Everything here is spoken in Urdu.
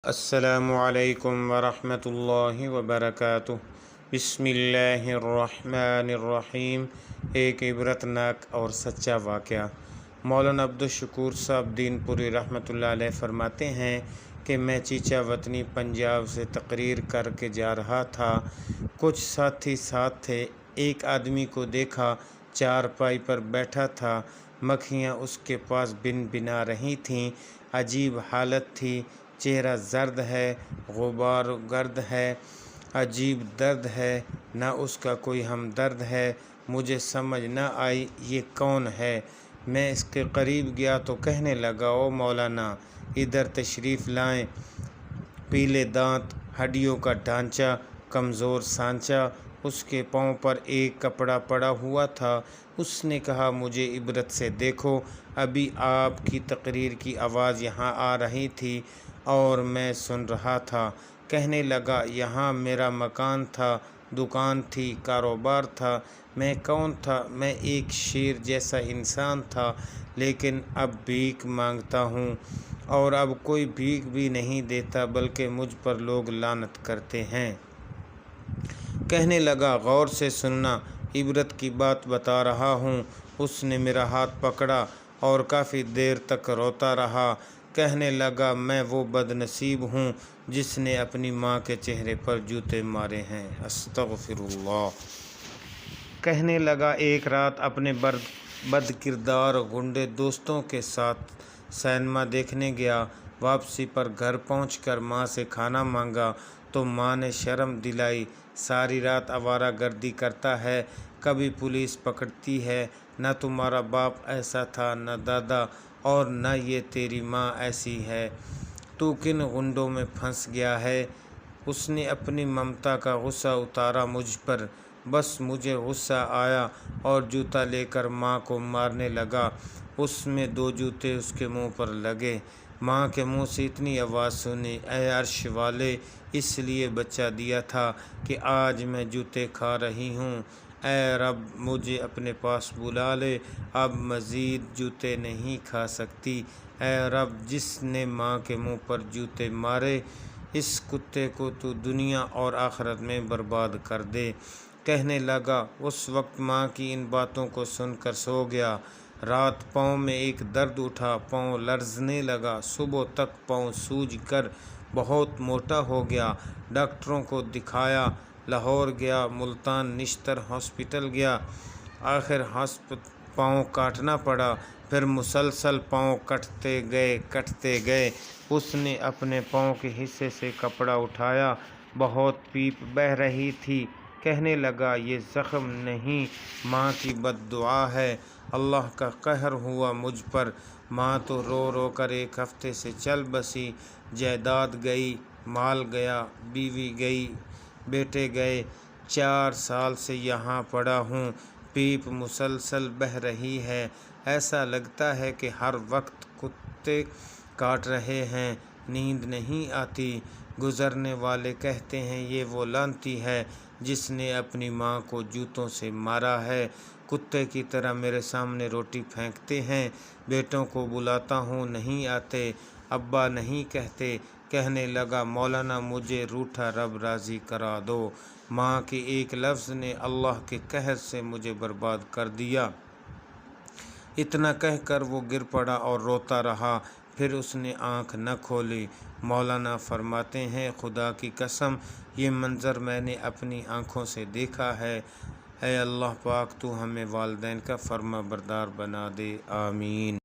السلام علیکم ورحمۃ اللہ وبرکاتہ۔ بسم اللہ الرحمن الرحیم۔ ایک عبرتناک اور سچا واقعہ۔ مولانا عبدالشکور صاحب دین پوری رحمۃ اللہ علیہ فرماتے ہیں کہ میں چیچا وطنی پنجاب سے تقریر کر کے جا رہا تھا۔ کچھ ساتھی ساتھ تھے۔ ایک آدمی کو دیکھا، چارپائی پر بیٹھا تھا، مکھیاں اس کے پاس بن بنا رہی تھیں۔ عجیب حالت تھی، چہرہ زرد ہے، غبار گرد ہے، عجیب درد ہے، نہ اس کا کوئی ہمدرد ہے۔ مجھے سمجھ نہ آئی یہ کون ہے۔ میں اس کے قریب گیا تو کہنے لگا، او مولانا ادھر تشریف لائیں۔ پیلے دانت، ہڈیوں کا ڈھانچہ، کمزور سانچہ، اس کے پاؤں پر ایک کپڑا پڑا ہوا تھا۔ اس نے کہا، مجھے عبرت سے دیکھو، ابھی آپ کی تقریر کی آواز یہاں آ رہی تھی اور میں سن رہا تھا۔ کہنے لگا، یہاں میرا مکان تھا، دکان تھی، کاروبار تھا۔ میں کون تھا؟ میں ایک شیر جیسا انسان تھا، لیکن اب بھیک مانگتا ہوں، اور اب کوئی بھیک بھی نہیں دیتا، بلکہ مجھ پر لوگ لعنت کرتے ہیں۔ کہنے لگا، غور سے سننا، عبرت کی بات بتا رہا ہوں۔ اس نے میرا ہاتھ پکڑا اور کافی دیر تک روتا رہا۔ کہنے لگا، میں وہ بد نصیب ہوں جس نے اپنی ماں کے چہرے پر جوتے مارے ہیں۔ استغفر اللہ۔ کہنے لگا، ایک رات اپنے بد کردار غنڈے دوستوں کے ساتھ سینما دیکھنے گیا۔ واپسی پر گھر پہنچ کر ماں سے کھانا مانگا تو ماں نے شرم دلائی۔ ساری رات آوارہ گردی کرتا ہے، کبھی پولیس پکڑتی ہے، نہ تمہارا باپ ایسا تھا، نہ دادا، اور نہ یہ تیری ماں ایسی ہے، تو کن غنڈوں میں پھنس گیا ہے۔ اس نے اپنی ممتا کا غصہ اتارا مجھ پر، بس مجھے غصہ آیا اور جوتا لے کر ماں کو مارنے لگا۔ اس میں 2 جوتے اس کے منہ پر لگے۔ ماں کے منہ سے اتنی آواز سنی، اے عرش والے، اس لیے بچہ دیا تھا کہ آج میں جوتے کھا رہی ہوں۔ اے رب، مجھے اپنے پاس بلا لے، اب مزید جوتے نہیں کھا سکتی۔ اے رب، جس نے ماں کے منہ پر جوتے مارے، اس کتے کو تو دنیا اور آخرت میں برباد کر دے۔ کہنے لگا، اس وقت ماں کی ان باتوں کو سن کر سو گیا۔ رات پاؤں میں ایک درد اٹھا، پاؤں لرزنے لگا، صبح تک پاؤں سوج کر بہت موٹا ہو گیا۔ ڈاکٹروں کو دکھایا، لاہور گیا، ملتان نشتر ہاسپٹل گیا، آخر پاؤں کاٹنا پڑا، پھر مسلسل پاؤں کٹتے گئے۔ اس نے اپنے پاؤں کے حصے سے کپڑا اٹھایا، بہت پیپ بہہ رہی تھی۔ کہنے لگا، یہ زخم نہیں، ماں کی بد دعا ہے، اللہ کا قہر ہوا مجھ پر۔ ماں تو رو رو کر 1 ہفتے سے چل بسی۔ جائیداد گئی، مال گیا، بیوی گئی، بیٹے گئے۔ 4 سال سے یہاں پڑا ہوں، پیپ مسلسل بہہ رہی ہے، ایسا لگتا ہے کہ ہر وقت کتے کاٹ رہے ہیں، نیند نہیں آتی۔ گزرنے والے کہتے ہیں، یہ وہ لعنتی ہے جس نے اپنی ماں کو جوتوں سے مارا ہے۔ کتے کی طرح میرے سامنے روٹی پھینکتے ہیں، بیٹوں کو بلاتا ہوں نہیں آتے، ابا نہیں کہتے۔ کہنے لگا، مولانا مجھے روٹھا رب راضی کرا دو۔ ماں کے ایک لفظ نے اللہ کے قہر سے مجھے برباد کر دیا۔ اتنا کہہ کر وہ گر پڑا اور روتا رہا، پھر اس نے آنکھ نہ کھولی۔ مولانا فرماتے ہیں، خدا کی قسم یہ منظر میں نے اپنی آنکھوں سے دیکھا ہے۔ اے اللہ پاک، تو ہمیں والدین کا فرما بردار بنا دے، آمین۔